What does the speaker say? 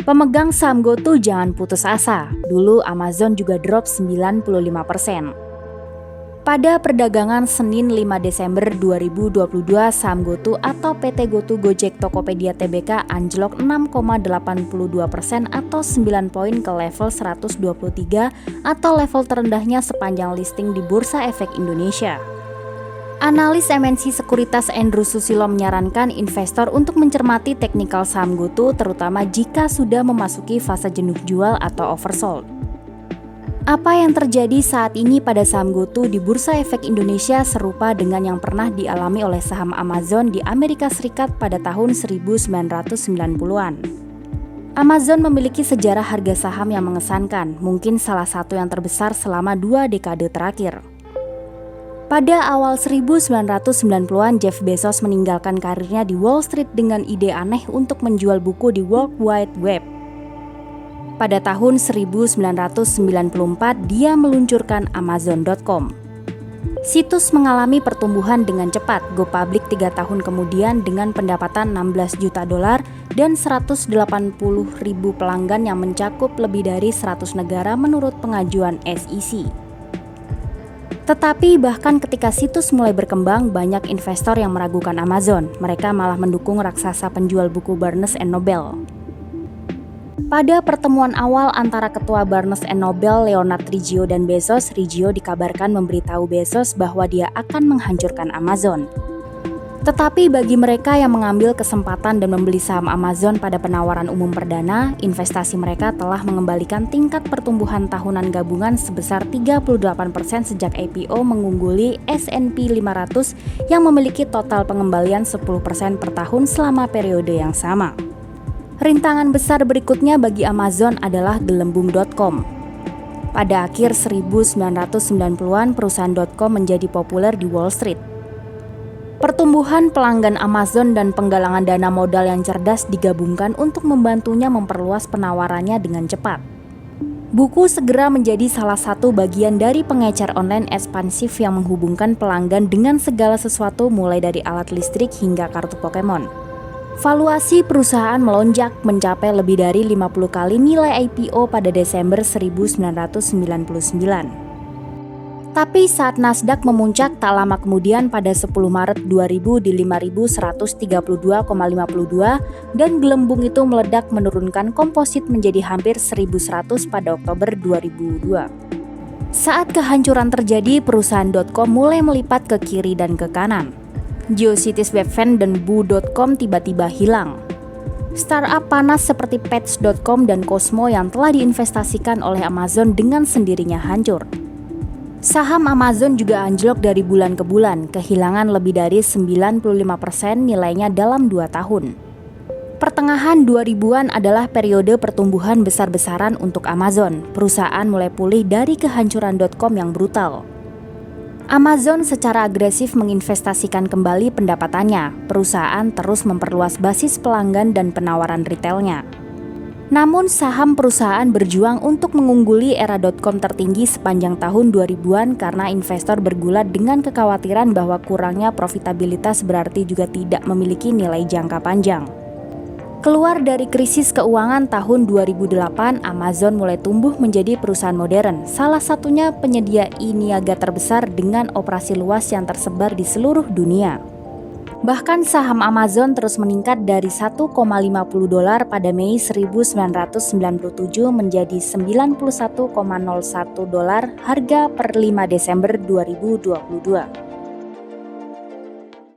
Pemegang saham GoTo jangan putus asa. Dulu Amazon juga drop 95%. Pada perdagangan Senin 5 Desember 2022, saham GoTo atau PT GoTo Gojek Tokopedia Tbk anjlok 6,82% atau 9 poin ke level 123 atau level terendahnya sepanjang listing di Bursa Efek Indonesia. Analis MNC Sekuritas Andrew Susilo menyarankan investor untuk mencermati teknikal saham GoTo terutama jika sudah memasuki fase jenuh jual atau oversold. Apa yang terjadi saat ini pada saham GoTo di Bursa Efek Indonesia serupa dengan yang pernah dialami oleh saham Amazon di Amerika Serikat pada tahun 1990-an. Amazon memiliki sejarah harga saham yang mengesankan, mungkin salah satu yang terbesar selama 2 dekade terakhir. Pada awal 1990-an, Jeff Bezos meninggalkan karirnya di Wall Street dengan ide aneh untuk menjual buku di World Wide Web. Pada tahun 1994, dia meluncurkan Amazon.com. Situs mengalami pertumbuhan dengan cepat, go public 3 tahun kemudian dengan pendapatan $16 juta dan 180.000 pelanggan yang mencakup lebih dari 100 negara menurut pengajuan SEC. Tetapi bahkan ketika situs mulai berkembang, banyak investor yang meragukan Amazon. Mereka malah mendukung raksasa penjual buku Barnes & Noble. Pada pertemuan awal antara ketua Barnes & Noble, Leonard Riggio dan Bezos, Riggio dikabarkan memberitahu Bezos bahwa dia akan menghancurkan Amazon. Tetapi bagi mereka yang mengambil kesempatan dan membeli saham Amazon pada penawaran umum perdana, investasi mereka telah mengembalikan tingkat pertumbuhan tahunan gabungan sebesar 38% sejak IPO mengungguli S&P 500 yang memiliki total pengembalian 10% per tahun selama periode yang sama. Rintangan besar berikutnya bagi Amazon adalah gelembung.com. Pada akhir 1990-an, perusahaan .com menjadi populer di Wall Street. Pertumbuhan pelanggan Amazon dan penggalangan dana modal yang cerdas digabungkan untuk membantunya memperluas penawarannya dengan cepat. Buku segera menjadi salah satu bagian dari pengecer online ekspansif yang menghubungkan pelanggan dengan segala sesuatu mulai dari alat listrik hingga kartu Pokemon. Valuasi perusahaan melonjak mencapai lebih dari 50 kali nilai IPO pada Desember 1999. Tapi saat Nasdaq memuncak tak lama kemudian pada 10 Maret 2000 di 5.132,52 dan gelembung itu meledak menurunkan komposit menjadi hampir 1.100 pada Oktober 2002. Saat kehancuran terjadi, perusahaan .com mulai melipat ke kiri dan ke kanan. GeoCities, Webvan, dan Boo.com tiba-tiba hilang. Startup panas seperti Pets.com dan Cosmo yang telah diinvestasikan oleh Amazon dengan sendirinya hancur. Saham Amazon juga anjlok dari bulan ke bulan, kehilangan lebih dari 95% nilainya dalam 2 tahun. Pertengahan 2000-an adalah periode pertumbuhan besar-besaran untuk Amazon. Perusahaan mulai pulih dari kehancuran .com yang brutal. Amazon secara agresif menginvestasikan kembali pendapatannya. Perusahaan terus memperluas basis pelanggan dan penawaran retailnya. Namun saham perusahaan berjuang untuk mengungguli era .com tertinggi sepanjang tahun 2000-an karena investor bergulat dengan kekhawatiran bahwa kurangnya profitabilitas berarti juga tidak memiliki nilai jangka panjang. Keluar dari krisis keuangan tahun 2008, Amazon mulai tumbuh menjadi perusahaan modern, salah satunya penyedia e-niaga terbesar dengan operasi luas yang tersebar di seluruh dunia. Bahkan saham Amazon terus meningkat dari $1,50 pada Mei 1997 menjadi $91,01 harga per 5 Desember 2022.